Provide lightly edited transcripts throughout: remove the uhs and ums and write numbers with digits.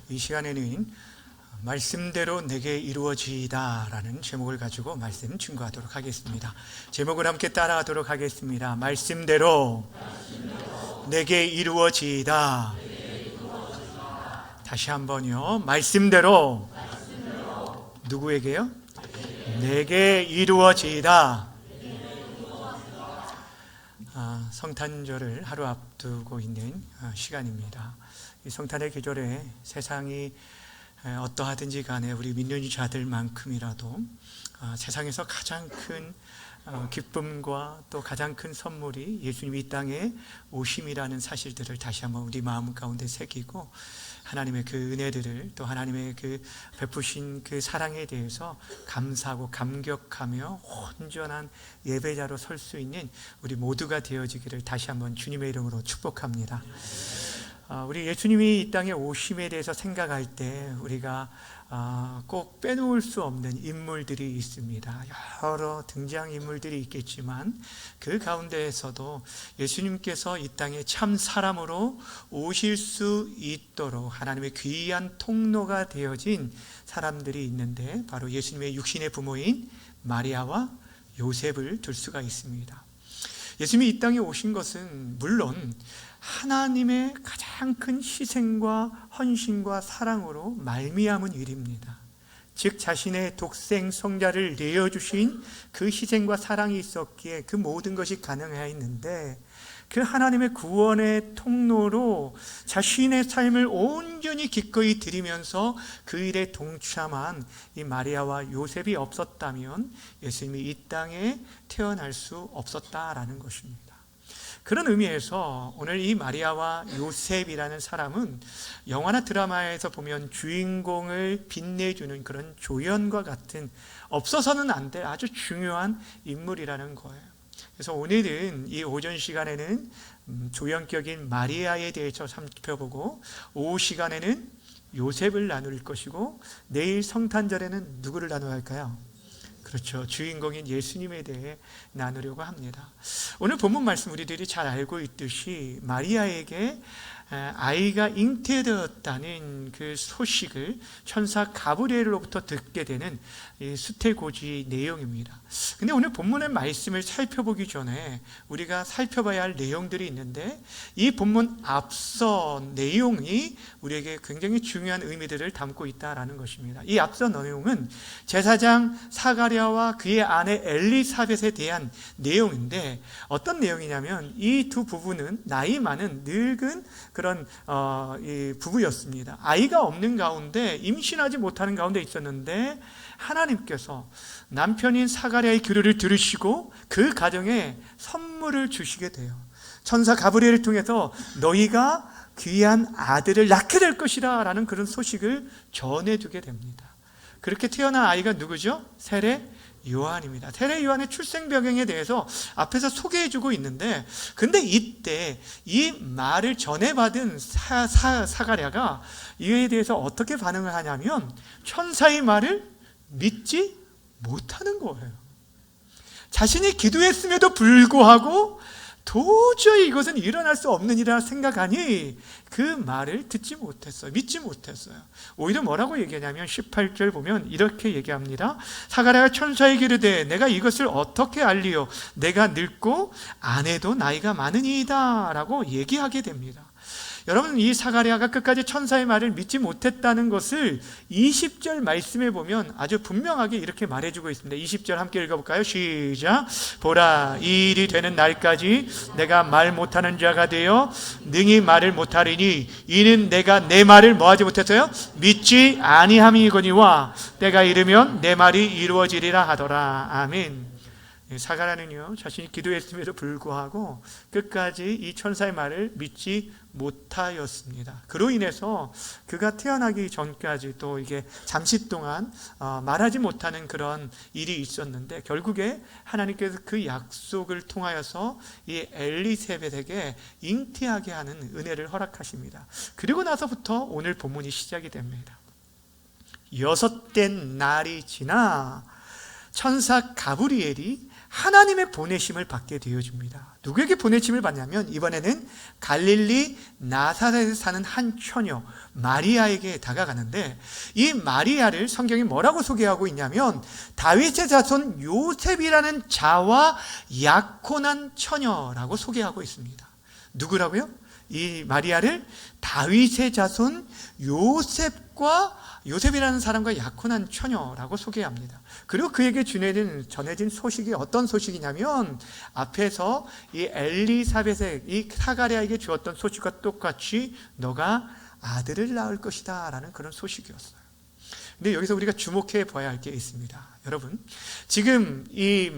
이 시간에는 말씀대로 내게 이루어지이다 라는 제목을 가지고 말씀 증거하도록 하겠습니다. 제목을 함께 따라하도록 하겠습니다. 말씀대로 내게 이루어지이다. 다시 한번요. 말씀대로 누구에게요? 내게 이루어지이다. 성탄절을 하루 앞두고 있는 시간입니다. 이 성탄의 계절에 세상이 어떠하든지 간에 우리 믿는 자들만큼이라도 세상에서 가장 큰 기쁨과 또 가장 큰 선물이 예수님이 이 땅에 오심이라는 사실들을 다시 한번 우리 마음 가운데 새기고 하나님의 그 은혜들을 또 하나님의 그 베푸신 그 사랑에 대해서 감사하고 감격하며 온전한 예배자로 설 수 있는 우리 모두가 되어지기를 다시 한번 주님의 이름으로 축복합니다. 우리 예수님이 이 땅에 오심에 대해서 생각할 때 우리가 꼭 빼놓을 수 없는 인물들이 있습니다. 여러 등장인물들이 있겠지만 그 가운데에서도 예수님께서 이 땅에 참 사람으로 오실 수 있도록 하나님의 귀한 통로가 되어진 사람들이 있는데 바로 예수님의 육신의 부모인 마리아와 요셉을 들 수가 있습니다. 예수님이 이 땅에 오신 것은 물론 하나님의 가장 큰 희생과 헌신과 사랑으로 말미암은 일입니다. 즉 자신의 독생 성자를 내어주신 그 희생과 사랑이 있었기에 그 모든 것이 가능했는데 그 하나님의 구원의 통로로 자신의 삶을 온전히 기꺼이 드리면서 그 일에 동참한 이 마리아와 요셉이 없었다면 예수님이 이 땅에 태어날 수 없었다라는 것입니다. 그런 의미에서 오늘 이 마리아와 요셉이라는 사람은 영화나 드라마에서 보면 주인공을 빛내주는 그런 조연과 같은 없어서는 안 될 아주 중요한 인물이라는 거예요. 그래서 오늘은 이 오전 시간에는 조연격인 마리아에 대해서 살펴보고 오후 시간에는 요셉을 나눌 것이고 내일 성탄절에는 누구를 나눠야 할까요? 그렇죠. 주인공인 예수님에 대해 나누려고 합니다. 오늘 본문 말씀 우리들이 잘 알고 있듯이 마리아에게 아이가 잉태되었다는 그 소식을 천사 가브리엘로부터 듣게 되는 수태고지 내용입니다. 근데 오늘 본문의 말씀을 살펴보기 전에 우리가 살펴봐야 할 내용들이 있는데 이 본문 앞서 내용이 우리에게 굉장히 중요한 의미들을 담고 있다는 것입니다. 이 앞서 내용은 제사장 사가랴와 그의 아내 엘리사벳에 대한 내용인데 어떤 내용이냐면 이 두 부부는 나이 많은 늙은 그런 이 부부였습니다. 아이가 없는 가운데 임신하지 못하는 가운데 있었는데 하나님께서 남편인 사가랴의 기도를 들으시고 그 가정에 선물을 주시게 돼요. 천사 가브리엘을 통해서 너희가 귀한 아들을 낳게 될 것이라 라는 그런 소식을 전해주게 됩니다. 그렇게 태어난 아이가 누구죠? 세례 요한입니다. 세례 요한의 출생 배경에 대해서 앞에서 소개해주고 있는데 근데 이때 이 말을 전해받은 사가랴가 이에 대해서 어떻게 반응을 하냐면 천사의 말을 믿지 못하는 거예요. 자신이 기도했음에도 불구하고 도저히 이것은 일어날 수 없는 일이라 생각하니 그 말을 듣지 못했어요. 믿지 못했어요. 오히려 뭐라고 얘기하냐면 18절 보면 이렇게 얘기합니다. 사가랴가 천사에게 이르되 내가 이것을 어떻게 알리요? 내가 늙고 아내도 나이가 많으니이다 라고 얘기하게 됩니다. 여러분 이 사가랴가 끝까지 천사의 말을 믿지 못했다는 것을 20절 말씀에 보면 아주 분명하게 이렇게 말해주고 있습니다. 20절 함께 읽어볼까요? 시작. 보라 이 일이 되는 날까지 내가 말 못하는 자가 되어 능히 말을 못하리니 이는 내가 내 말을 뭐하지 못했어요? 믿지 아니함이거니와 때가 이르면 내 말이 이루어지리라 하더라. 아멘. 사가랴는요 자신이 기도했음에도 불구하고 끝까지 이 천사의 말을 믿지 못하였습니다. 그로 인해서 그가 태어나기 전까지 또 이게 잠시 동안 말하지 못하는 그런 일이 있었는데 결국에 하나님께서 그 약속을 통하여서 이 엘리사벳에게 잉태하게 하는 은혜를 허락하십니다. 그리고 나서부터 오늘 본문이 시작이 됩니다. 6된 날이 지나 천사 가브리엘이 하나님의 보내심을 받게 되어집니다. 누구에게 보내심을 받냐면 이번에는 갈릴리 나사렛에 사는 한 처녀 마리아에게 다가가는데, 이 마리아를 성경이 뭐라고 소개하고 있냐면 다윗의 자손 요셉이라는 자와 약혼한 처녀라고 소개하고 있습니다. 누구라고요? 이 마리아를 다윗의 자손 요셉이라는 사람과 약혼한 처녀라고 소개합니다. 그리고 그에게 전해진 소식이 어떤 소식이냐면 앞에서 이 엘리사벳의 이 사가랴에게 주었던 소식과 똑같이 너가 아들을 낳을 것이다 라는 그런 소식이었어요. 근데 여기서 우리가 주목해 봐야 할 게 있습니다. 여러분, 지금 이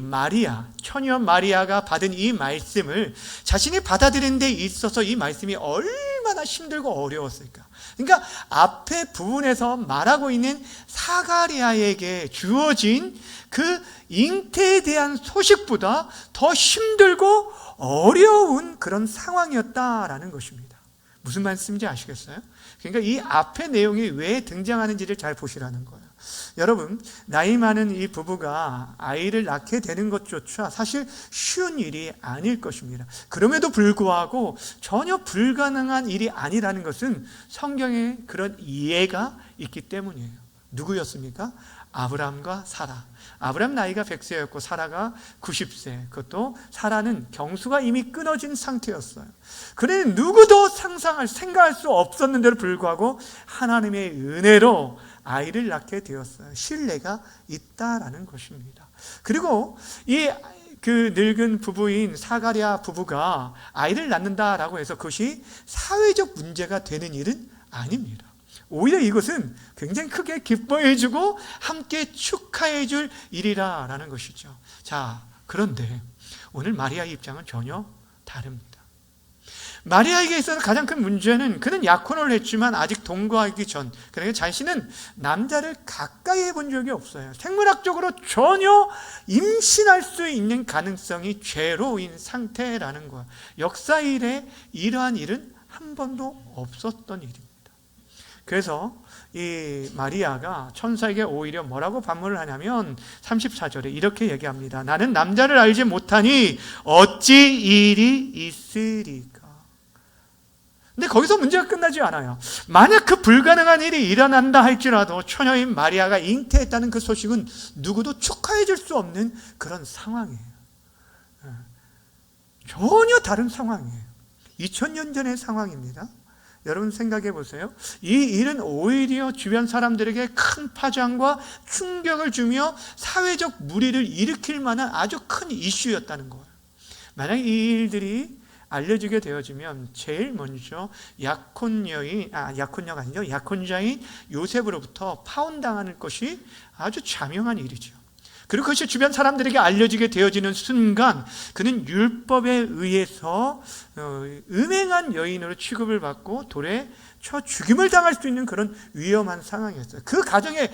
처녀 마리아가 받은 이 말씀을 자신이 받아들이는 데 있어서 이 말씀이 얼마나 힘들고 어려웠을까. 그러니까 앞에 부분에서 말하고 있는 사가랴에게 주어진 그 잉태에 대한 소식보다 더 힘들고 어려운 그런 상황이었다라는 것입니다. 무슨 말씀인지 아시겠어요? 그러니까 이 앞의 내용이 왜 등장하는지를 잘 보시라는 거예요. 여러분, 나이 많은 이 부부가 아이를 낳게 되는 것조차 사실 쉬운 일이 아닐 것입니다. 그럼에도 불구하고 전혀 불가능한 일이 아니라는 것은 성경에 그런 이해가 있기 때문이에요. 누구였습니까? 아브람과 사라. 아브람 나이가 100세였고 사라가 90세. 그것도 사라는 경수가 이미 끊어진 상태였어요. 그래 누구도 생각할 수 없었는데도 불구하고 하나님의 은혜로 아이를 낳게 되었어요. 신뢰가 있다라는 것입니다. 그리고 그 늙은 부부인 사가랴 부부가 아이를 낳는다라고 해서 그것이 사회적 문제가 되는 일은 아닙니다. 오히려 이것은 굉장히 크게 기뻐해주고 함께 축하해줄 일이라는 것이죠. 자, 그런데 오늘 마리아의 입장은 전혀 다릅니다. 마리아에게 있어서 가장 큰 문제는 그는 약혼을 했지만 아직 동거하기 전, 그러니까 자신은 남자를 가까이 해본 적이 없어요. 생물학적으로 전혀 임신할 수 있는 가능성이 제로인 상태라는 거예요. 역사 이래 이러한 일은 한 번도 없었던 일입니다. 그래서 이 마리아가 천사에게 오히려 뭐라고 반문을 하냐면 34절에 이렇게 얘기합니다. 나는 남자를 알지 못하니 어찌 일이 있으리까. 근데 거기서 문제가 끝나지 않아요. 만약 그 불가능한 일이 일어난다 할지라도 처녀인 마리아가 잉태했다는 그 소식은 누구도 축하해 줄 수 없는 그런 상황이에요. 전혀 다른 상황이에요. 2000년 전의 상황입니다. 여러분 생각해 보세요. 이 일은 오히려 주변 사람들에게 큰 파장과 충격을 주며 사회적 물의를 일으킬 만한 아주 큰 이슈였다는 거예요. 만약 이 일들이 알려지게 되어지면 제일 먼저 약혼자인 요셉으로부터 파혼당하는 것이 아주 자명한 일이죠. 그리고 그것이 주변 사람들에게 알려지게 되어지는 순간 그는 율법에 의해서 음행한 여인으로 취급을 받고 돌에 쳐 죽임을 당할 수 있는 그런 위험한 상황이었어요. 그 가정의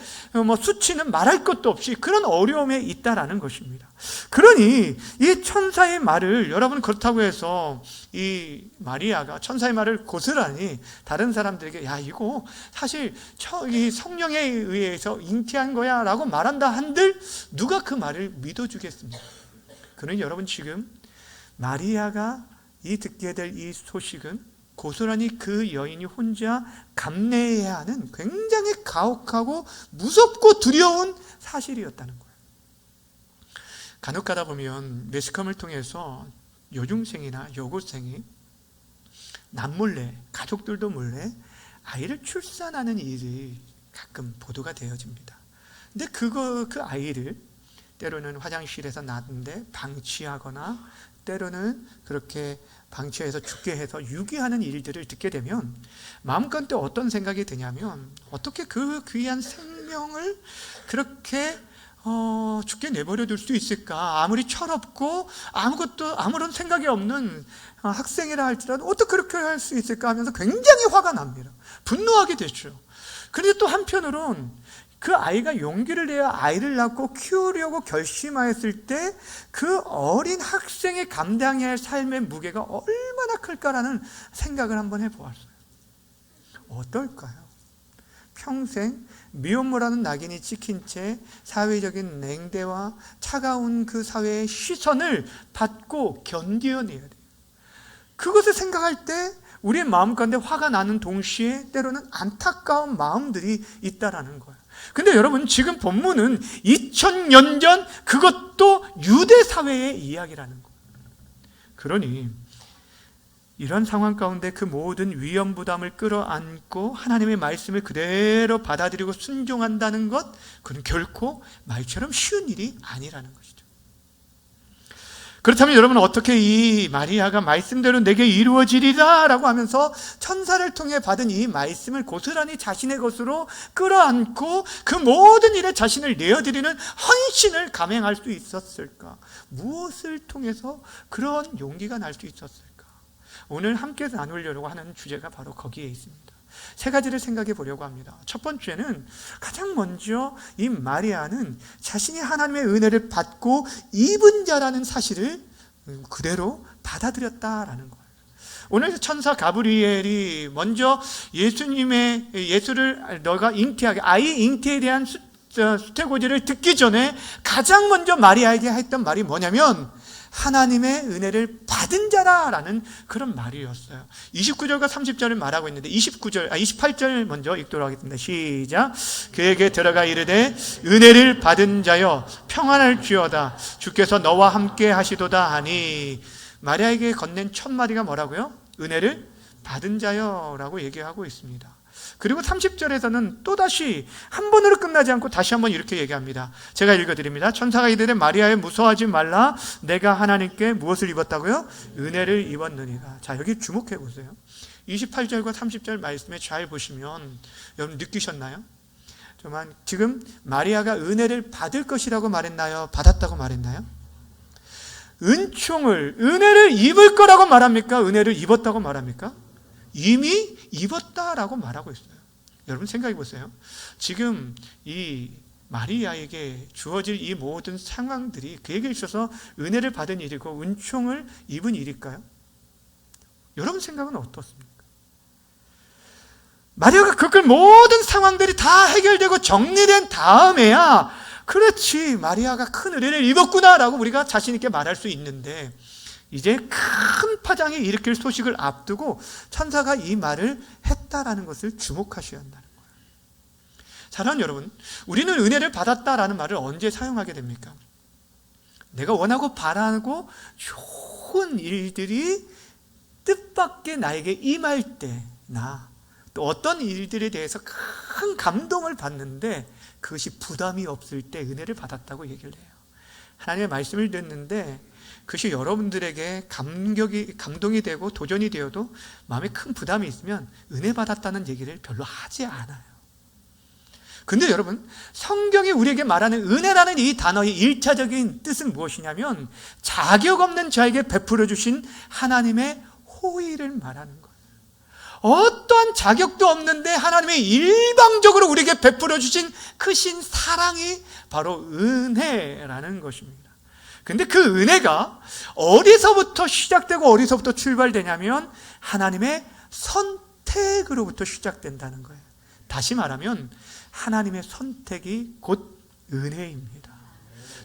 수치는 말할 것도 없이 그런 어려움에 있다라는 것입니다. 그러니 이 천사의 말을, 여러분 그렇다고 해서 이 마리아가 천사의 말을 고스란히 다른 사람들에게 야 이거 사실 이 성령에 의해서 잉태한 거야 라고 말한다 한들 누가 그 말을 믿어주겠습니까? 그러니 여러분 지금 마리아가 듣게 될 이 소식은 고스란히 그 여인이 혼자 감내해야 하는 굉장히 가혹하고 무섭고 두려운 사실이었다는 거예요. 간혹 가다 보면 매스컴을 통해서 여중생이나 여고생이 남몰래, 가족들도 몰래 아이를 출산하는 일이 가끔 보도가 되어집니다. 근데 그 아이를 때로는 화장실에서 낳는데 방치하거나 때로는 그렇게 방치해서 죽게 해서 유기하는 일들을 듣게 되면 마음가운데 어떤 생각이 드냐면 어떻게 그 귀한 생명을 그렇게 죽게 내버려 둘 수 있을까? 아무리 철없고 아무런 생각이 없는 학생이라 할지라도 어떻게 그렇게 할 수 있을까 하면서 굉장히 화가 납니다. 분노하게 되죠. 그런데 또 한편으론 그 아이가 용기를 내어 아이를 낳고 키우려고 결심하였을 때 그 어린 학생이 감당해야 할 삶의 무게가 얼마나 클까라는 생각을 한번 해보았어요. 어떨까요? 평생 미혼모라는 낙인이 찍힌 채 사회적인 냉대와 차가운 그 사회의 시선을 받고 견뎌내야 돼요. 그것을 생각할 때 우리의 마음 가운데 화가 나는 동시에 때로는 안타까운 마음들이 있다라는 거예요. 근데 여러분, 지금 본문은 2000년 전 그것도 유대 사회의 이야기라는 거예요. 그러니 이런 상황 가운데 그 모든 위험 부담을 끌어안고 하나님의 말씀을 그대로 받아들이고 순종한다는 것, 그건 결코 말처럼 쉬운 일이 아니라는 것이죠. 그렇다면 여러분, 어떻게 이 마리아가 말씀대로 내게 이루어지리라 라고 하면서 천사를 통해 받은 이 말씀을 고스란히 자신의 것으로 끌어안고 그 모든 일에 자신을 내어드리는 헌신을 감행할 수 있었을까? 무엇을 통해서 그런 용기가 날 수 있었을까? 오늘 함께 나누려고 하는 주제가 바로 거기에 있습니다. 세 가지를 생각해 보려고 합니다. 첫 번째는, 가장 먼저 이 마리아는 자신이 하나님의 은혜를 받고 입은 자라는 사실을 그대로 받아들였다라는 거예요. 오늘 천사 가브리엘이 먼저 예수를 너가 잉태하게, 아이 잉태에 대한 수태고지를 듣기 전에 가장 먼저 마리아에게 했던 말이 뭐냐면, 하나님의 은혜를 받은 자라라는 그런 말이었어요. 29절과 30절을 말하고 있는데 28절 먼저 읽도록 하겠습니다. 시작. 그에게 들어가 이르되 은혜를 받은 자여 평안할지어다 주께서 너와 함께 하시도다 하니, 마리아에게 건넨 첫 마디가 뭐라고요? 은혜를 받은 자여 라고 얘기하고 있습니다. 그리고 30절에서는 또다시 한 번으로 끝나지 않고 다시 한번 이렇게 얘기합니다. 제가 읽어드립니다. 천사가 이르되 마리아여 무서워하지 말라. 내가 하나님께 무엇을 입었다고요? 은혜를 입었느니라. 자, 여기 주목해 보세요. 28절과 30절 말씀에 잘 보시면 여러분 느끼셨나요? 정말 지금 마리아가 은혜를 받을 것이라고 말했나요? 받았다고 말했나요? 은혜를 입을 거라고 말합니까? 은혜를 입었다고 말합니까? 이미 입었다라고 말하고 있어요. 여러분 생각해 보세요. 지금 이 마리아에게 주어질 이 모든 상황들이 그에게 있어서 은혜를 받은 일이고 은총을 입은 일일까요? 여러분 생각은 어떻습니까? 마리아가 겪을 모든 상황들이 다 해결되고 정리된 다음에야 그렇지, 마리아가 큰 은혜를 입었구나라고 우리가 자신 있게 말할 수 있는데, 이제 큰 파장이 일으킬 소식을 앞두고 천사가 이 말을 했다라는 것을 주목하셔야 한다는 거예요. 사랑하는 여러분, 우리는 은혜를 받았다라는 말을 언제 사용하게 됩니까? 내가 원하고 바라고 좋은 일들이 뜻밖의 나에게 임할 때나, 또 어떤 일들에 대해서 큰 감동을 받는데 그것이 부담이 없을 때 은혜를 받았다고 얘기를 해요. 하나님의 말씀을 듣는데 그것이 여러분들에게 감동이 되고 도전이 되어도 마음에 큰 부담이 있으면 은혜 받았다는 얘기를 별로 하지 않아요. 근데 여러분, 성경이 우리에게 말하는 은혜라는 이 단어의 1차적인 뜻은 무엇이냐면, 자격 없는 자에게 베풀어 주신 하나님의 호의를 말하는 거예요. 어떠한 자격도 없는데 하나님의 일방적으로 우리에게 베풀어 주신 크신 사랑이 바로 은혜라는 것입니다. 근데 그 은혜가 어디서부터 시작되고 어디서부터 출발되냐면 하나님의 선택으로부터 시작된다는 거예요. 다시 말하면 하나님의 선택이 곧 은혜입니다.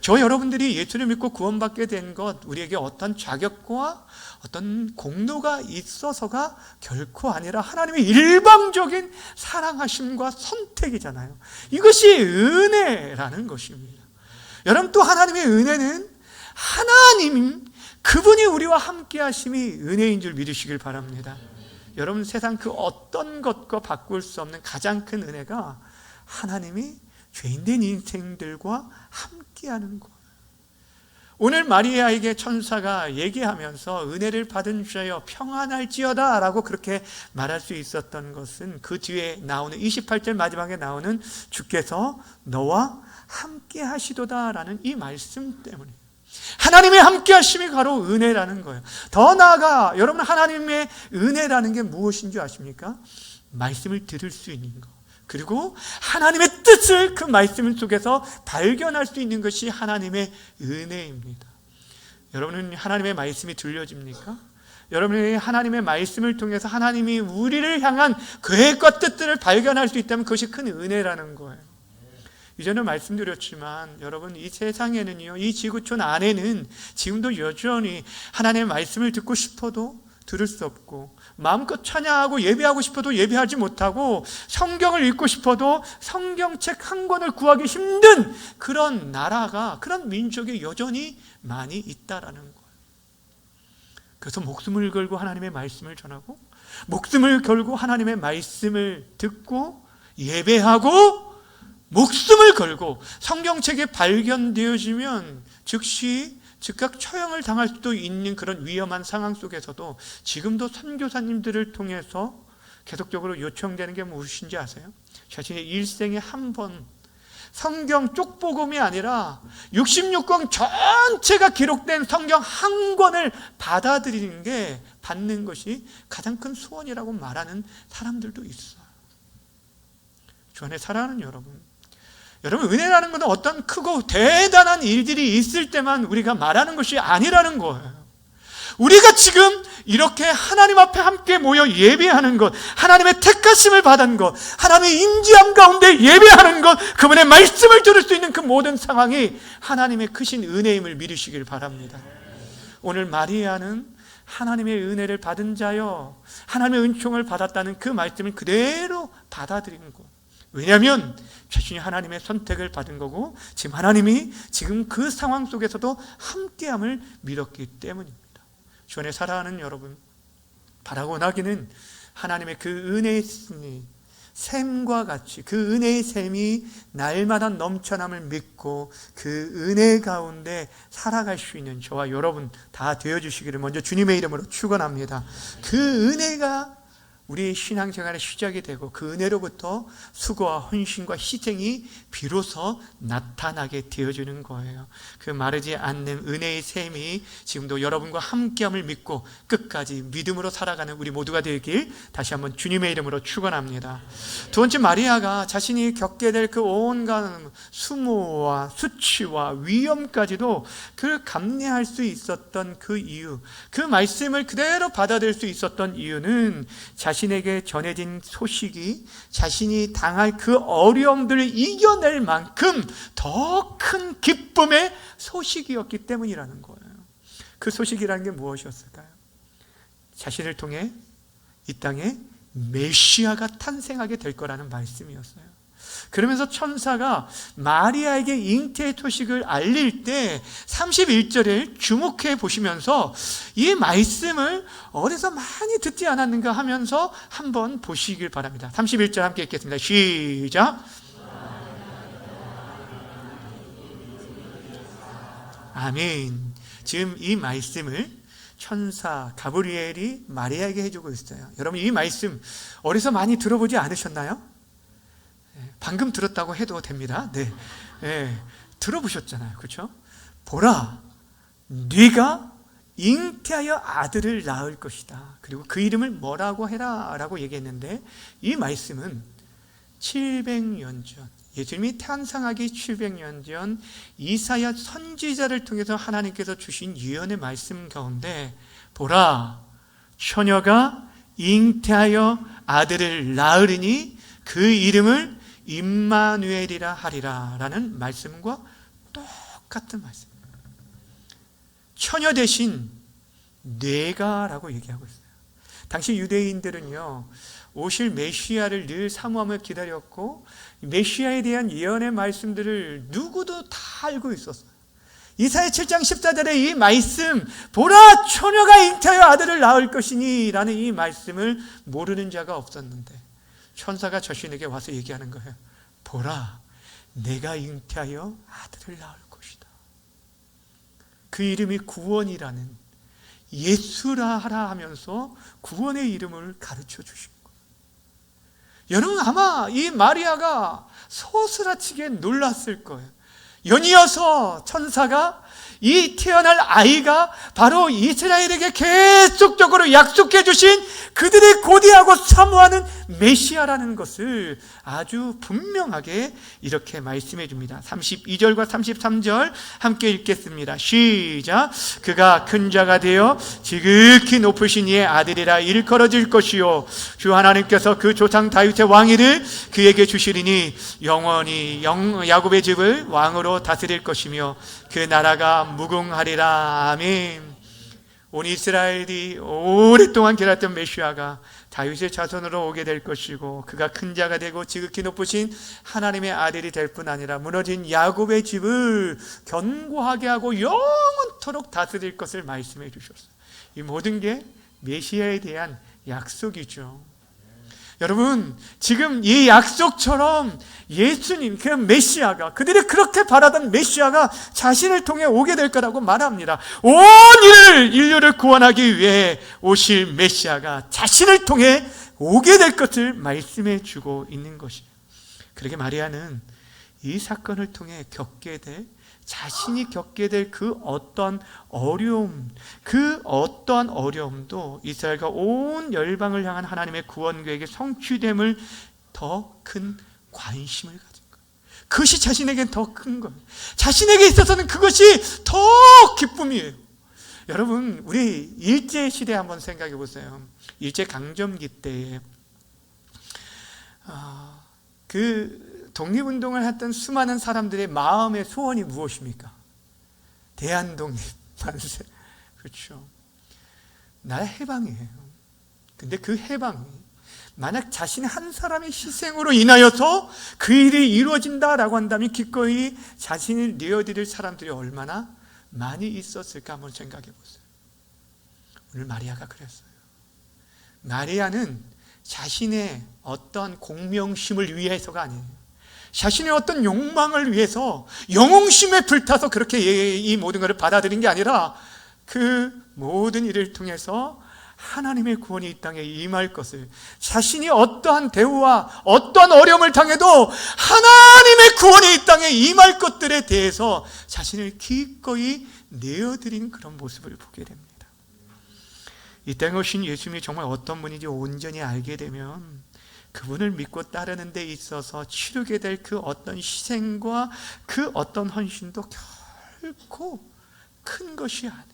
저 여러분들이 예수를 믿고 구원받게 된 것, 우리에게 어떤 자격과 어떤 공로가 있어서가 결코 아니라 하나님의 일방적인 사랑하심과 선택이잖아요. 이것이 은혜라는 것입니다. 여러분, 또 하나님의 은혜는 하나님, 그분이 우리와 함께 하심이 은혜인 줄 믿으시길 바랍니다. 여러분, 세상 그 어떤 것과 바꿀 수 없는 가장 큰 은혜가 하나님이 죄인된 인생들과 함께하는 거예요. 오늘 마리아에게 천사가 얘기하면서 은혜를 받은 자여 평안할지어다 라고 그렇게 말할 수 있었던 것은 그 뒤에 나오는 28절 마지막에 나오는 주께서 너와 함께 하시도다 라는 이 말씀 때문에, 하나님의 함께 하심이 바로 은혜라는 거예요. 더 나아가 여러분, 하나님의 은혜라는 게 무엇인 줄 아십니까? 말씀을 들을 수 있는 것, 그리고 하나님의 뜻을 그 말씀 속에서 발견할 수 있는 것이 하나님의 은혜입니다. 여러분은 하나님의 말씀이 들려집니까? 여러분이 하나님의 말씀을 통해서 하나님이 우리를 향한 계획과 뜻들을 발견할 수 있다면 그것이 큰 은혜라는 거예요. 이전에 말씀드렸지만 여러분, 이 세상에는요, 이 지구촌 안에는 지금도 여전히 하나님의 말씀을 듣고 싶어도 들을 수 없고, 마음껏 찬양하고 예배하고 싶어도 예배하지 못하고, 성경을 읽고 싶어도 성경책 한 권을 구하기 힘든 그런 나라가, 그런 민족이 여전히 많이 있다라는 거예요. 그래서 목숨을 걸고 하나님의 말씀을 전하고, 목숨을 걸고 하나님의 말씀을 듣고 예배하고, 목숨을 걸고 성경책에 발견되어지면 즉시 즉각 처형을 당할 수도 있는 그런 위험한 상황 속에서도 지금도 선교사님들을 통해서 계속적으로 요청되는 게 무엇인지 아세요? 자신의 일생에 한 번 성경 쪽복음이 아니라 66권 전체가 기록된 성경 한 권을 받아들이는 게, 받는 것이 가장 큰 소원이라고 말하는 사람들도 있어요. 주 안에 사랑하는 여러분, 은혜라는 것은 어떤 크고 대단한 일들이 있을 때만 우리가 말하는 것이 아니라는 거예요. 우리가 지금 이렇게 하나님 앞에 함께 모여 예배하는 것, 하나님의 택하심을 받은 것, 하나님의 인지함 가운데 예배하는 것, 그분의 말씀을 들을 수 있는 그 모든 상황이 하나님의 크신 은혜임을 믿으시길 바랍니다. 오늘 마리아는 하나님의 은혜를 받은 자여, 하나님의 은총을 받았다는 그 말씀을 그대로 받아들이는 것. 왜냐하면 자신이 하나님의 선택을 받은 거고, 지금 하나님이 지금 그 상황 속에서도 함께함을 믿었기 때문입니다. 주 안에 사랑하는 여러분, 바라고 나기는 하나님의 그 은혜의 샘과 같이, 그 은혜의 샘이 날마다 넘쳐남을 믿고 그 은혜 가운데 살아갈 수 있는 저와 여러분 다 되어주시기를 먼저 주님의 이름으로 축원합니다. 그 은혜가 우리의 신앙생활의 시작이 되고, 그 은혜로부터 수고와 헌신과 희생이 비로소 나타나게 되어주는 거예요. 그 마르지 않는 은혜의 샘이 지금도 여러분과 함께함을 믿고 끝까지 믿음으로 살아가는 우리 모두가 되길 다시 한번 주님의 이름으로 축원합니다. 두 번째, 마리아가 자신이 겪게 될 그 온갖 수모와 수치와 위험까지도 그를 감내할 수 있었던 그 이유, 그 말씀을 그대로 받아들일 수 있었던 이유는 자신에게 전해진 소식이 자신이 당할 그 어려움들을 이겨낼 만큼 더 큰 기쁨의 소식이었기 때문이라는 거예요. 그 소식이라는 게 무엇이었을까요? 자신을 통해 이 땅에 메시아가 탄생하게 될 거라는 말씀이었어요. 그러면서 천사가 마리아에게 잉태의 소식을 알릴 때 31절을 주목해 보시면서 이 말씀을 어디서 많이 듣지 않았는가 하면서 한번 보시길 바랍니다. 31절 함께 읽겠습니다. 시작. 아멘. 지금 이 말씀을 천사 가브리엘이 마리아에게 해주고 있어요. 여러분, 이 말씀 어디서 많이 들어보지 않으셨나요? 방금 들었다고 해도 됩니다. 네, 들어보셨잖아요, 그렇죠? 보라, 네가 잉태하여 아들을 낳을 것이다. 그리고 그 이름을 뭐라고 해라 라고 얘기했는데, 이 말씀은 700년 전, 예수님이 탄생하기 700년 전 이사야 선지자를 통해서 하나님께서 주신 예언의 말씀 가운데, 보라, 처녀가 잉태하여 아들을 낳으리니 그 이름을 임마누엘이라 하리라 라는 말씀과 똑같은 말씀입니다. 처녀 대신 내가 라고 얘기하고 있어요. 당시 유대인들은요, 오실 메시아를 늘 사모하며 기다렸고, 메시아에 대한 예언의 말씀들을 누구도 다 알고 있었어요. 이사야 7장 14절에 이 말씀, 보라, 처녀가 잉태하여 아들을 낳을 것이니 라는 이 말씀을 모르는 자가 없었는데, 천사가 자신에게 와서 얘기하는 거예요. 보라, 내가 잉태하여 아들을 낳을 것이다. 그 이름이 구원이라는, 예수라 하라 하면서 구원의 이름을 가르쳐 주신 거예요. 여러분, 아마 이 마리아가 소스라치게 놀랐을 거예요. 연이어서 천사가 이 태어날 아이가 바로 이스라엘에게 계속적으로 약속해 주신 그들이 고대하고 사모하는 메시아라는 것을 아주 분명하게 이렇게 말씀해 줍니다. 32절과 33절 함께 읽겠습니다. 시작. 그가 큰 자가 되어 지극히 높으신 이의 아들이라 일컬어질 것이요 주 하나님께서 그 조상 다윗의 왕위를 그에게 주시리니 영원히 야곱의 집을 왕으로 다스릴 것이며 그 나라가 무궁하리라. 아멘. 온 이스라엘이 오랫동안 기다렸던 메시아가 다윗의 자손으로 오게 될 것이고 그가 큰 자가 되고 지극히 높으신 하나님의 아들이 될 뿐 아니라 무너진 야곱의 집을 견고하게 하고 영원토록 다스릴 것을 말씀해 주셨어요. 이 모든 게 메시아에 대한 약속이죠. 여러분, 지금 이 약속처럼 예수님, 그 메시아가, 그들이 그렇게 바라던 메시아가 자신을 통해 오게 될 거라고 말합니다. 온 인류를 구원하기 위해 오실 메시아가 자신을 통해 오게 될 것을 말씀해 주고 있는 것이에요. 그러게 마리아는 이 사건을 통해 자신이 겪게 될 그 어떤 어려움, 그 어떠한 어려움도 이스라엘과 온 열방을 향한 하나님의 구원 계획의 성취됨을 더 큰 관심을 가진 거예요. 그것이 자신에겐 더 큰 거예요. 자신에게 있어서는 그것이 더 기쁨이에요. 여러분, 우리 일제시대 한번 생각해 보세요. 일제강점기 때에 독립운동을 했던 수많은 사람들의 마음의 소원이 무엇입니까? 대한독립 만세. 그렇죠. 나의 해방이에요. 근데 그 해방이 만약 자신의 한 사람의 희생으로 인하여서 그 일이 이루어진다라고 한다면 기꺼이 자신을 내어드릴 사람들이 얼마나 많이 있었을까 한번 생각해 보세요. 오늘 마리아가 그랬어요. 마리아는 자신의 어떤 공명심을 위해서가 아니에요. 자신의 어떤 욕망을 위해서 영웅심에 불타서 그렇게 이 모든 것을 받아들인 게 아니라 그 모든 일을 통해서 하나님의 구원이 이 땅에 임할 것을, 자신이 어떠한 대우와 어떠한 어려움을 당해도 하나님의 구원이 이 땅에 임할 것들에 대해서 자신을 기꺼이 내어드린 그런 모습을 보게 됩니다. 이 땅에 오신 예수님이 정말 어떤 분인지 온전히 알게 되면 그분을 믿고 따르는 데 있어서 치르게 될 그 어떤 희생과 그 어떤 헌신도 결코 큰 것이 아니에요.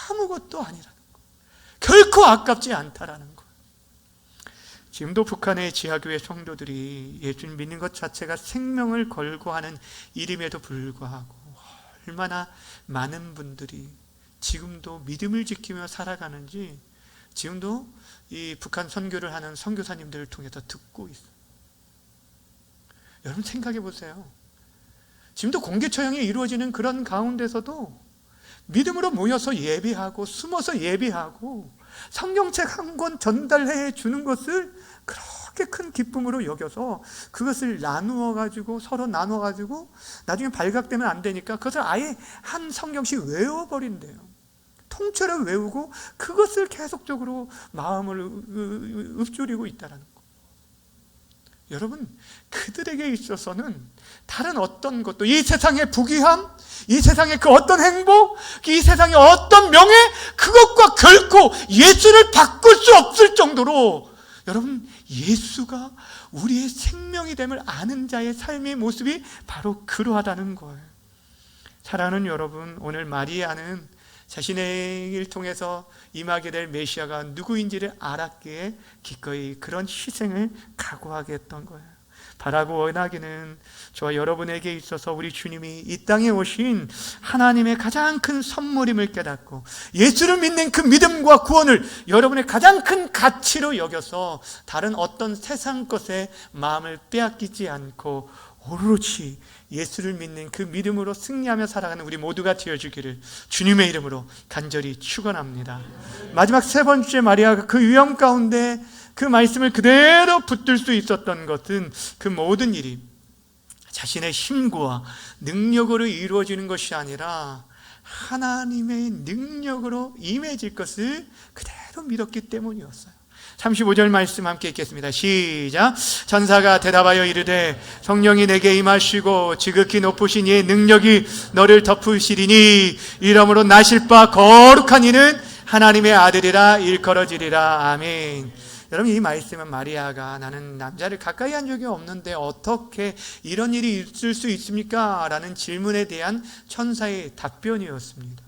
아무것도 아니라는 거, 결코 아깝지 않다라는 거. 지금도 북한의 지하교회 성도들이 예수님 믿는 것 자체가 생명을 걸고 하는 일임에도 불구하고 얼마나 많은 분들이 지금도 믿음을 지키며 살아가는지 지금도 이 북한 선교를 하는 선교사님들을 통해서 듣고 있어요. 여러분 생각해 보세요. 지금도 공개 처형이 이루어지는 그런 가운데서도 믿음으로 모여서 예배하고 숨어서 예배하고 성경책 한 권 전달해 주는 것을 그렇게 큰 기쁨으로 여겨서 그것을 서로 나누어 가지고 나중에 발각되면 안 되니까 그것을 아예 한 성경씩 외워버린대요. 통째로 외우고 그것을 계속적으로 마음을 읊조리고 있다는 거. 여러분, 그들에게 있어서는 다른 어떤 것도, 이 세상의 부귀함, 이 세상의 그 어떤 행복, 이 세상의 어떤 명예, 그것과 결코 예수를 바꿀 수 없을 정도로 여러분, 예수가 우리의 생명이 됨을 아는 자의 삶의 모습이 바로 그러하다는 거예요. 사랑하는 여러분, 오늘 마리아는 자신의 일 통해서 임하게 될 메시아가 누구인지를 알았기에 기꺼이 그런 희생을 각오하게 했던 거예요. 바라고 원하기는 저와 여러분에게 있어서 우리 주님이 이 땅에 오신 하나님의 가장 큰 선물임을 깨닫고 예수를 믿는 그 믿음과 구원을 여러분의 가장 큰 가치로 여겨서 다른 어떤 세상 것에 마음을 빼앗기지 않고 오롯이 예수를 믿는 그 믿음으로 승리하며 살아가는 우리 모두가 되어주기를 주님의 이름으로 간절히 축원합니다. 마지막 세 번째, 마리아가 그 위험 가운데 그 말씀을 그대로 붙들 수 있었던 것은 그 모든 일이 자신의 힘과 능력으로 이루어지는 것이 아니라 하나님의 능력으로 임해질 것을 그대로 믿었기 때문이었어요. 35절 말씀 함께 읽겠습니다. 시작. 천사가 대답하여 이르되 성령이 내게 임하시고 지극히 높으신 이의 능력이 너를 덮으시리니 이러므로 나실 바 거룩한 이는 하나님의 아들이라 일컬어지리라. 아멘. 여러분, 이 말씀은 마리아가 나는 남자를 가까이 한 적이 없는데 어떻게 이런 일이 있을 수 있습니까? 라는 질문에 대한 천사의 답변이었습니다.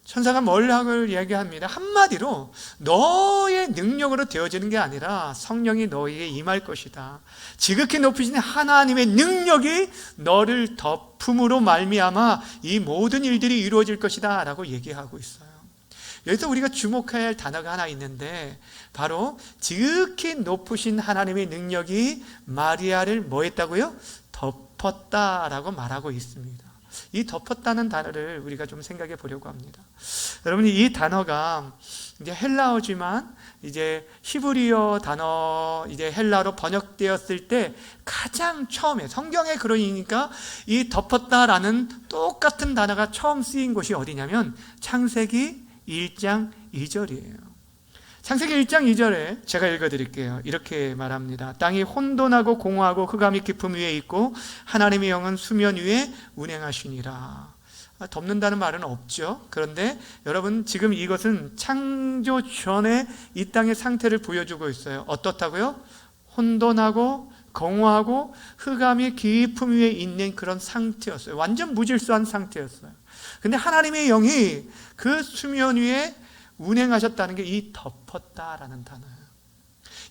천사가 뭘 하고 이야기합니다. 한마디로 너의 능력으로 되어지는 게 아니라 성령이 너에게 임할 것이다. 지극히 높으신 하나님의 능력이 너를 덮음으로 말미암아 이 모든 일들이 이루어질 것이다 라고 얘기하고 있어요. 여기서 우리가 주목해야 할 단어가 하나 있는데 바로 지극히 높으신 하나님의 능력이 마리아를 뭐 했다고요? 덮었다라고 말하고 있습니다. 이 덮었다는 단어를 우리가 좀 생각해 보려고 합니다. 여러분, 이 단어가 이제 헬라어지만 이제 히브리어 단어 이제 헬라로 번역되었을 때 가장 처음에 성경에 그러니까 이 덮었다라는 똑같은 단어가 처음 쓰인 곳이 어디냐면 창세기 1장 2절이에요. 창세기 1장 2절에 제가 읽어드릴게요. 이렇게 말합니다. 땅이 혼돈하고 공허하고 흑암이 깊음 위에 있고 하나님의 영은 수면 위에 운행하시니라. 덮는다는 말은 없죠. 그런데 여러분, 지금 이것은 창조 전에 이 땅의 상태를 보여주고 있어요. 어떻다고요? 혼돈하고 공허하고 흑암이 깊음 위에 있는 그런 상태였어요. 완전 무질서한 상태였어요. 근데 하나님의 영이 그 수면 위에 운행하셨다는 게 이 덮었다라는 단어예요.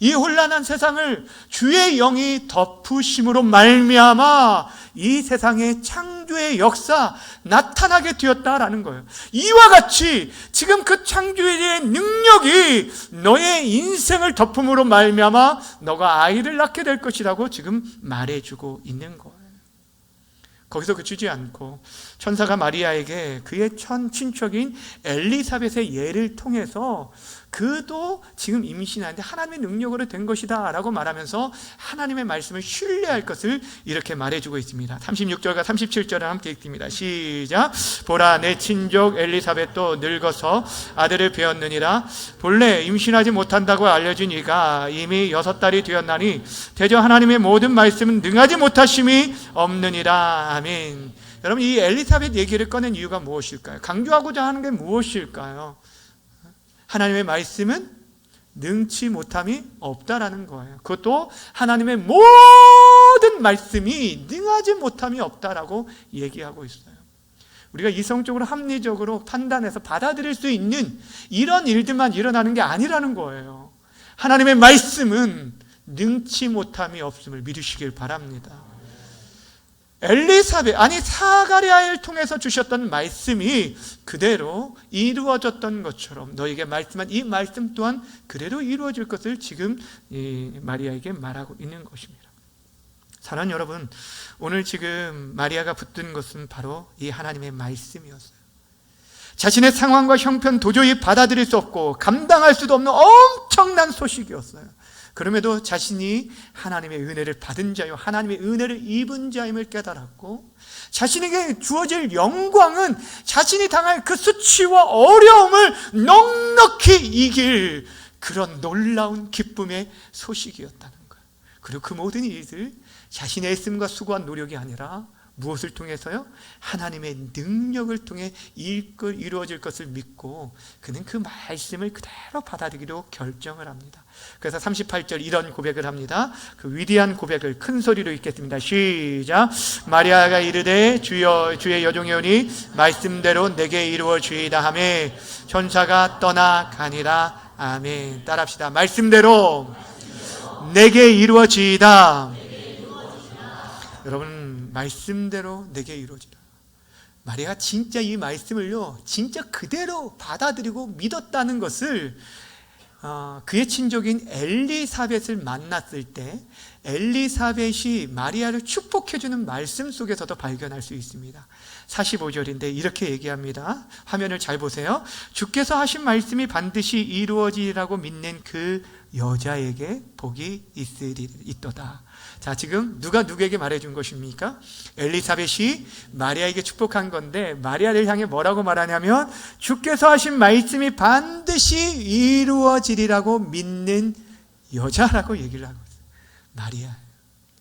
이 혼란한 세상을 주의 영이 덮으심으로 말미암아 이 세상의 창조의 역사 나타나게 되었다라는 거예요. 이와 같이 지금 그 창조의 능력이 너의 인생을 덮음으로 말미암아 너가 아이를 낳게 될 것이라고 지금 말해주고 있는 거예요. 거기서 그치지 않고 천사가 마리아에게 그의 친척인 엘리사벳의 예를 통해서 그도 지금 임신하는데 하나님의 능력으로 된 것이다 라고 말하면서 하나님의 말씀을 신뢰할 것을 이렇게 말해주고 있습니다. 36절과 37절을 함께 읽습니다. 시작. 보라, 내 친족 엘리사벳도 늙어서 아들을 배었느니라. 본래 임신하지 못한다고 알려진 이가 이미 6달이 되었나니 대저 하나님의 모든 말씀은 능하지 못하심이 없느니라. 아멘. 여러분, 이 엘리사벳 얘기를 꺼낸 이유가 무엇일까요? 강조하고자 하는 게 무엇일까요? 하나님의 말씀은 능치 못함이 없다라는 거예요. 그것도 하나님의 모든 말씀이 능하지 못함이 없다라고 얘기하고 있어요. 우리가 이성적으로 합리적으로 판단해서 받아들일 수 있는 이런 일들만 일어나는 게 아니라는 거예요. 하나님의 말씀은 능치 못함이 없음을 믿으시길 바랍니다. 엘리사벳, 아니 사가랴를 통해서 주셨던 말씀이 그대로 이루어졌던 것처럼 너에게 말씀한 이 말씀 또한 그대로 이루어질 것을 지금 이 마리아에게 말하고 있는 것입니다. 사랑하는 여러분, 오늘 지금 마리아가 붙든 것은 바로 이 하나님의 말씀이었어요. 자신의 상황과 형편 도저히 받아들일 수 없고 감당할 수도 없는 엄청난 소식이었어요. 그럼에도 자신이 하나님의 은혜를 받은 자요 하나님의 은혜를 입은 자임을 깨달았고 자신에게 주어질 영광은 자신이 당할 그 수치와 어려움을 넉넉히 이길 그런 놀라운 기쁨의 소식이었다는 거예요. 그리고 그 모든 일들 자신의 애씀과 수고한 노력이 아니라 무엇을 통해서요? 하나님의 능력을 통해 이루어질 것을 믿고 그는 그 말씀을 그대로 받아들이기로 결정을 합니다. 그래서 38절 이런 고백을 합니다. 그 위대한 고백을 큰 소리로 읽겠습니다. 시작. 마리아가 이르되 주여, 주의 여종이오니 말씀대로 내게 이루어지이다 하매 천사가 떠나가니라. 아멘. 따라합시다. 말씀대로 내게 이루어지이다. 여러분, 말씀대로 내게 이루어지라. 마리아가 진짜 이 말씀을요 진짜 그대로 받아들이고 믿었다는 것을 그의 친족인 엘리사벳을 만났을 때 엘리사벳이 마리아를 축복해주는 말씀 속에서도 발견할 수 있습니다. 45절인데 이렇게 얘기합니다. 화면을 잘 보세요. 주께서 하신 말씀이 반드시 이루어지라고 믿는 그 여자에게 복이 있도다. 자, 지금 누가 누구에게 말해준 것입니까? 엘리사벳이 마리아에게 축복한 건데, 마리아를 향해 뭐라고 말하냐면 주께서 하신 말씀이 반드시 이루어지리라고 믿는 여자라고 얘기를 하고 있어요. 마리아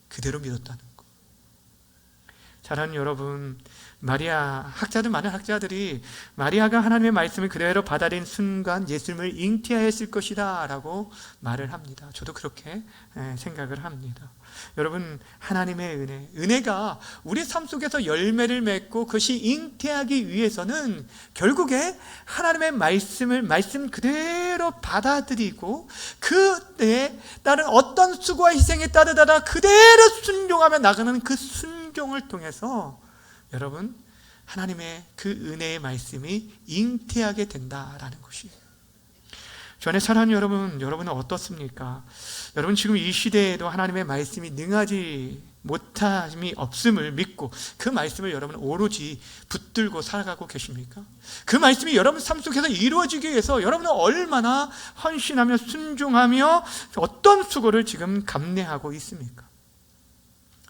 그대로 믿었다는 거. 사랑하는 여러분, 마리아, 많은 학자들이 마리아가 하나님의 말씀을 그대로 받아들인 순간 예수님을 잉태하였을 것이다 라고 말을 합니다. 저도 그렇게 생각을 합니다. 여러분, 하나님의 은혜가 우리 삶 속에서 열매를 맺고 그것이 잉태하기 위해서는 결국에 하나님의 말씀 그대로 받아들이고 그때에 따른 어떤 수고와 희생에 따르다가 그대로 순종하며 나가는 그 순종을 통해서 여러분, 하나님의 그 은혜의 말씀이 잉태하게 된다라는 것이에요. 전에 사랑하는 여러분은 어떻습니까? 여러분, 지금 이 시대에도 하나님의 말씀이 능하지 못함이 없음을 믿고 그 말씀을 여러분 오로지 붙들고 살아가고 계십니까? 그 말씀이 여러분 삶 속에서 이루어지기 위해서 여러분은 얼마나 헌신하며 순종하며 어떤 수고를 지금 감내하고 있습니까?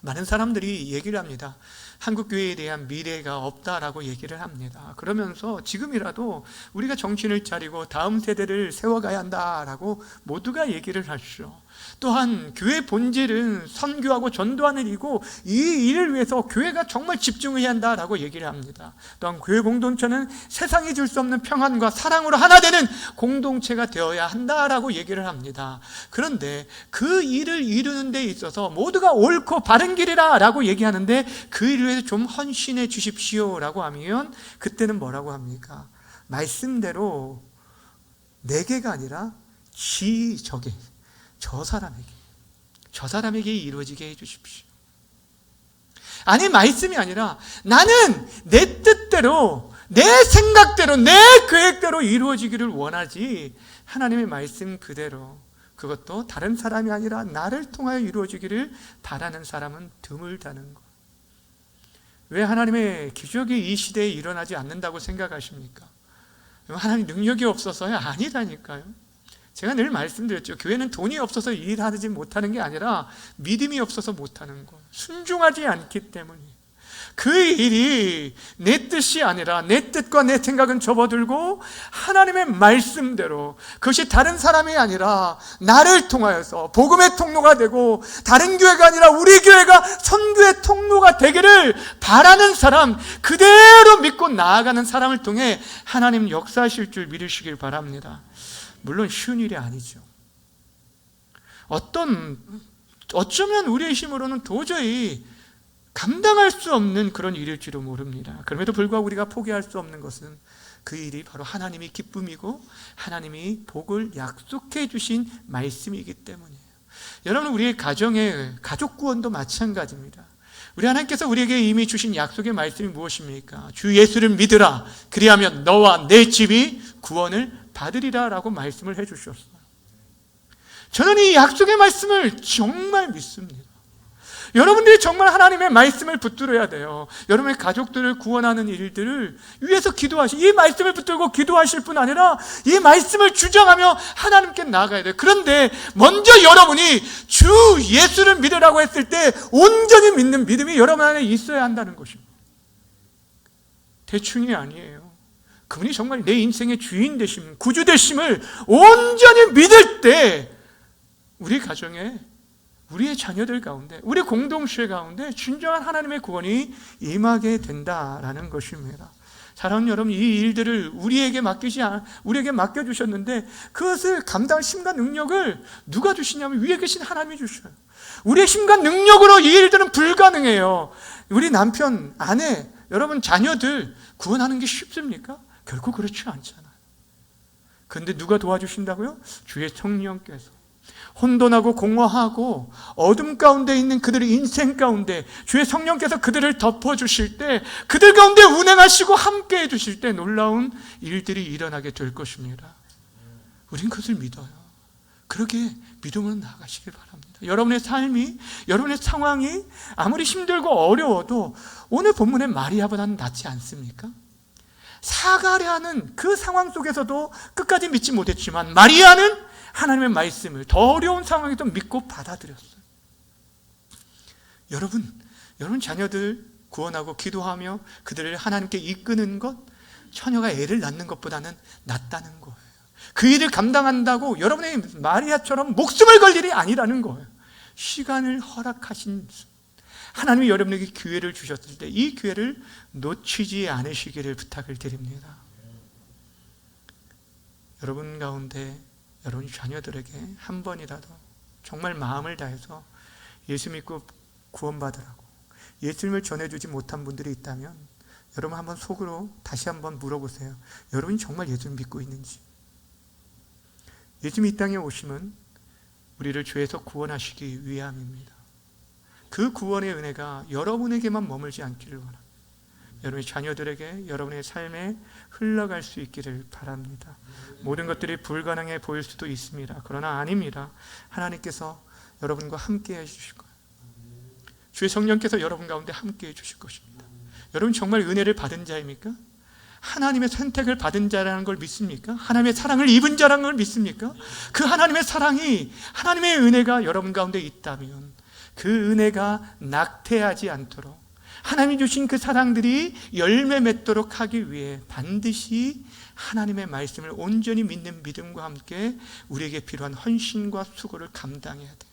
많은 사람들이 얘기를 합니다. 한국교회에 대한 미래가 없다라고 얘기를 합니다. 그러면서 지금이라도 우리가 정신을 차리고 다음 세대를 세워가야 한다라고 모두가 얘기를 하시죠. 또한 교회 본질은 선교하고 전도하는 일이고 이 일을 위해서 교회가 정말 집중해야 한다라고 얘기를 합니다. 또한 교회 공동체는 세상이 줄 수 없는 평안과 사랑으로 하나 되는 공동체가 되어야 한다라고 얘기를 합니다. 그런데 그 일을 이루는 데 있어서 모두가 옳고 바른 길이라고 얘기하는데 그 일을 위해서 좀 헌신해 주십시오라고 하면 그때는 뭐라고 합니까? 말씀대로 내게가 아니라 저 사람에게 이루어지게 해주십시오. 아니, 말씀이 아니라 나는 내 뜻대로, 내 생각대로, 내 계획대로 이루어지기를 원하지 하나님의 말씀 그대로, 그것도 다른 사람이 아니라 나를 통하여 이루어지기를 바라는 사람은 드물다는 것. 왜 하나님의 기적이 이 시대에 일어나지 않는다고 생각하십니까? 하나님 능력이 없어서요? 아니라니까요. 제가 늘 말씀드렸죠. 교회는 돈이 없어서 일하지 못하는 게 아니라 믿음이 없어서 못하는 것, 순종하지 않기 때문이에요. 그 일이 내 뜻이 아니라 내 뜻과 내 생각은 접어들고 하나님의 말씀대로, 그것이 다른 사람이 아니라 나를 통하여서 복음의 통로가 되고 다른 교회가 아니라 우리 교회가 선교의 통로가 되기를 바라는 사람, 그대로 믿고 나아가는 사람을 통해 하나님 역사하실 줄 믿으시길 바랍니다. 물론 쉬운 일이 아니죠. 어쩌면 우리의 힘으로는 도저히 감당할 수 없는 그런 일일지도 모릅니다. 그럼에도 불구하고 우리가 포기할 수 없는 것은 그 일이 바로 하나님이 기쁨이고 하나님이 복을 약속해 주신 말씀이기 때문이에요. 여러분, 우리의 가정의 가족 구원도 마찬가지입니다. 우리 하나님께서 우리에게 이미 주신 약속의 말씀이 무엇입니까? 주 예수를 믿으라. 그리하면 너와 내 집이 구원을 받으리라 라고 말씀을 해주셨어요. 저는 이 약속의 말씀을 정말 믿습니다. 여러분들이 정말 하나님의 말씀을 붙들어야 돼요. 여러분의 가족들을 구원하는 일들을 위해서 이 말씀을 붙들고 기도하실 뿐 아니라 이 말씀을 주장하며 하나님께 나아가야 돼요. 그런데 먼저 여러분이 주 예수를 믿으라고 했을 때 온전히 믿는 믿음이 여러분 안에 있어야 한다는 것입니다. 대충이 아니에요. 그분이 정말 내 인생의 주인 되심, 구주 되심을 온전히 믿을 때 우리 가정에, 우리의 자녀들 가운데, 우리 공동체 가운데 진정한 하나님의 구원이 임하게 된다라는 것입니다. 사랑하는 여러분, 이 일들을 우리에게 맡겨주셨는데 그것을 감당할 힘과 능력을 누가 주시냐면 위에 계신 하나님이 주셔요. 우리의 힘과 능력으로 이 일들은 불가능해요. 우리 남편, 아내, 여러분 자녀들 구원하는 게 쉽습니까? 결코 그렇지 않잖아요. 그런데 누가 도와주신다고요? 주의 성령께서 혼돈하고 공허하고 어둠 가운데 있는 그들의 인생 가운데 주의 성령께서 그들을 덮어주실 때, 그들 가운데 운행하시고 함께 해주실 때 놀라운 일들이 일어나게 될 것입니다. 우린 그것을 믿어요. 그렇게 믿음으로 나아가시길 바랍니다. 여러분의 삶이, 여러분의 상황이 아무리 힘들고 어려워도 오늘 본문의 마리아보다는 낫지 않습니까? 사가랴는 그 상황 속에서도 끝까지 믿지 못했지만 마리아는 하나님의 말씀을 더 어려운 상황에도 믿고 받아들였어요. 여러분 자녀들 구원하고 기도하며 그들을 하나님께 이끄는 것, 처녀가 애를 낳는 것보다는 낫다는 거예요. 그 일을 감당한다고 여러분의 마리아처럼 목숨을 걸 일이 아니라는 거예요. 시간을 허락하신 하나님이 여러분에게 기회를 주셨을 때 이 기회를 놓치지 않으시기를 부탁을 드립니다. 여러분 가운데 여러분 자녀들에게 한 번이라도 정말 마음을 다해서 예수 믿고 구원받으라고 예수님을 전해주지 못한 분들이 있다면 여러분 한번 속으로 다시 한번 물어보세요. 여러분이 정말 예수를 믿고 있는지. 예수님이 이 땅에 오심은 우리를 죄에서 구원하시기 위함입니다. 그 구원의 은혜가 여러분에게만 머물지 않기를 원합니다. 여러분의 자녀들에게 여러분의 삶에 흘러갈 수 있기를 바랍니다. 모든 것들이 불가능해 보일 수도 있습니다. 그러나 아닙니다. 하나님께서 여러분과 함께 해주실 거예요. 주의 성령께서 여러분 가운데 함께 해주실 것입니다. 여러분 정말 은혜를 받은 자입니까? 하나님의 선택을 받은 자라는 걸 믿습니까? 하나님의 사랑을 입은 자라는 걸 믿습니까? 그 하나님의 사랑이, 하나님의 은혜가 여러분 가운데 있다면 그 은혜가 낙태하지 않도록 하나님이 주신 그 사랑들이 열매 맺도록 하기 위해 반드시 하나님의 말씀을 온전히 믿는 믿음과 함께 우리에게 필요한 헌신과 수고를 감당해야 돼요.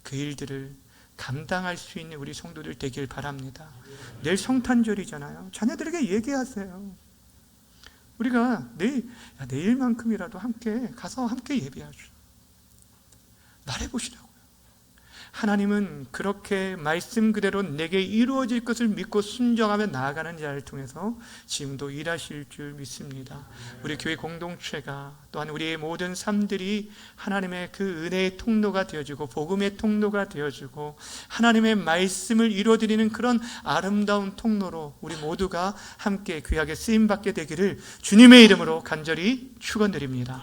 그 일들을 감당할 수 있는 우리 성도들 되길 바랍니다. 내일 성탄절이잖아요. 자녀들에게 얘기하세요. 우리가 내일만큼이라도 함께 가서 함께 예배하죠. 말해보시라고요. 하나님은 그렇게 말씀 그대로 내게 이루어질 것을 믿고 순종하며 나아가는 자를 통해서 지금도 일하실 줄 믿습니다. 우리 교회 공동체가 또한 우리의 모든 삶들이 하나님의 그 은혜의 통로가 되어지고 복음의 통로가 되어지고 하나님의 말씀을 이루어드리는 그런 아름다운 통로로 우리 모두가 함께 귀하게 쓰임받게 되기를 주님의 이름으로 간절히 축원드립니다.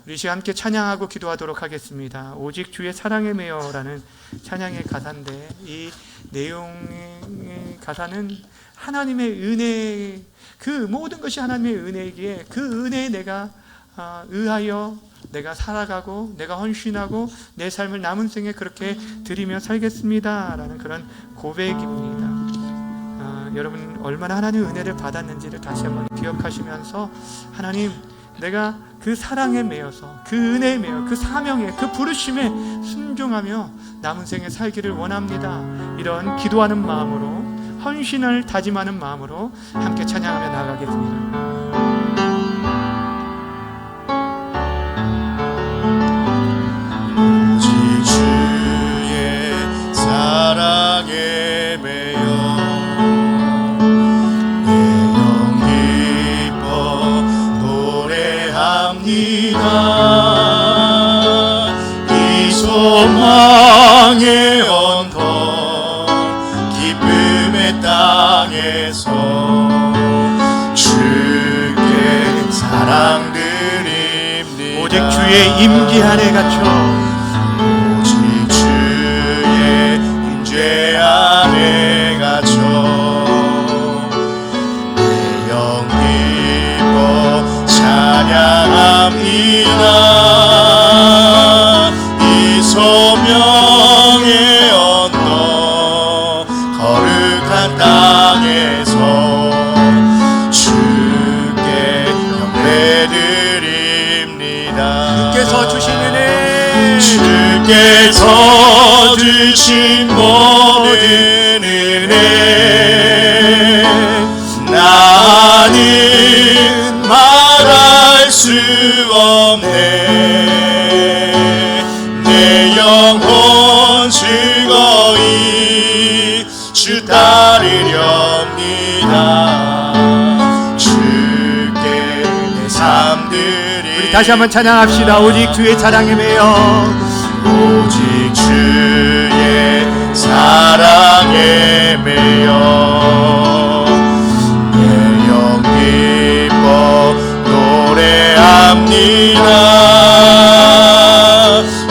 우리 시간 함께 찬양하고 기도하도록 하겠습니다. 오직 주의 사랑에 매여라는 찬양의 가사인데 이 내용의 가사는 하나님의 은혜, 그 모든 것이 하나님의 은혜이기에 그 은혜에 내가 의하여 내가 살아가고 내가 헌신하고 내 삶을 남은 생에 그렇게 드리며 살겠습니다 라는 그런 고백입니다. 여러분 얼마나 하나님의 은혜를 받았는지를 다시 한번 기억하시면서 하나님, 내가 그 사랑에 매여서 그 은혜에 매여 그 사명에 그 부르심에 순종하며 남은 생에 살기를 원합니다. 이런 기도하는 마음으로, 헌신을 다짐하는 마음으로 함께 찬양하며 나아가겠습니다. 오직 주의 사랑에 매여 내 영 기뻐 노래합니다. 이 소망의 언덕 기쁨의 땅에서 주께 사랑 드립니다. 오직 주의 임재 안에 갇혀 오직 주의 임재 안에 갇혀 내 영 기뻐 찬양합니다. 이 소명의 언덕 거룩한 땅에서 주께 경배드립니다. 주께서 주신 은혜, 주께서 주신 모든 은혜 나는 말할 수 없네. 내 영혼 즐거이 주 따르렵니다. 주께 내 삶 드리. 우리 다시 한번 찬양합시다. 오직 주의 사랑에 매여 오직 주의 사랑에 매여 내 영 기뻐 노래합니다.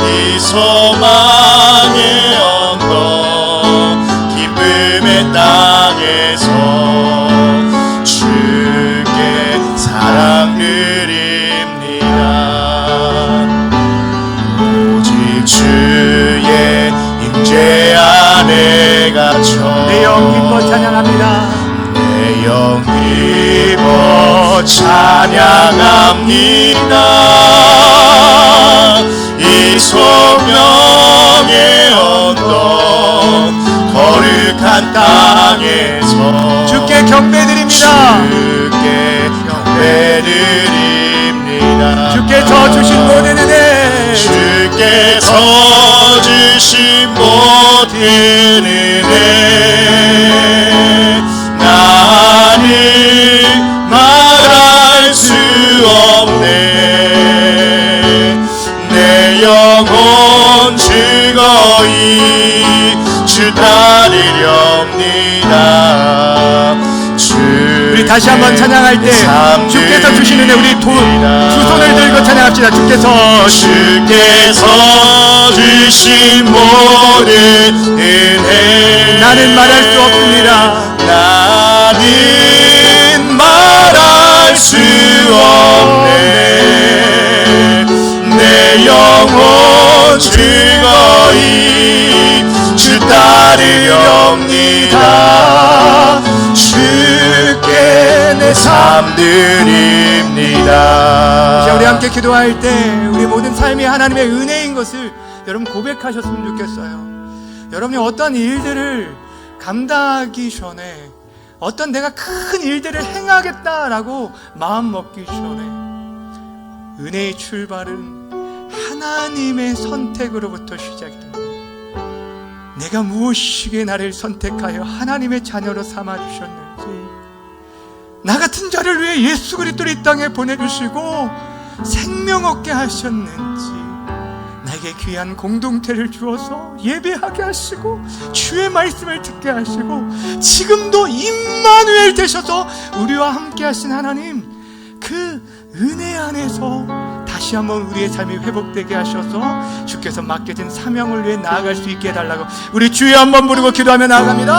이 소망의 언덕 기쁨의 땅에서 주께 사랑 드립니다. 입어 찬양합니다. 이 소명의 언덕 거룩한 땅에서 주께 경배드립니다. 주께 경배드립니다. 주께서 주신 모든 은혜, 주께서 주신 모든 은혜 나는 말할 수 없네. 내 영혼 즐거이 주 따르렵니다. 우리 다시 한번 찬양할 때 주께서 주신 은혜, 우리 두 손을 들고 찬양합시다. 주께서 주신 모든 은혜 나는 말할 수 없습니다. 나는 말할 수 없네. 내 영혼 즐거이 주 따르렵니다. 주께 내 삶 드립니다. 자, 우리 함께 기도할 때 우리 모든 삶이 하나님의 은혜인 것을 여러분 고백하셨으면 좋겠어요. 여러분이 어떤 일들을 감당하기 전에, 어떤 내가 큰 일들을 행하겠다라고 마음 먹기 전에, 은혜의 출발은 하나님의 선택으로부터 시작이 됩니다. 내가 무엇이기에 나를 선택하여 하나님의 자녀로 삼아주셨는지, 나 같은 자를 위해 예수 그리스도를 이 땅에 보내주시고 생명 얻게 하셨는지, 나에게 귀한 공동체를 주어서 예배하게 하시고 주의 말씀을 듣게 하시고 지금도 임마누엘 되셔서 우리와 함께 하신 하나님, 그 은혜 안에서 다시 한번 우리의 삶이 회복되게 하셔서 주께서 맡겨진 사명을 위해 나아갈 수 있게 해달라고 우리 주여 한번 부르고 기도하며 나아갑니다.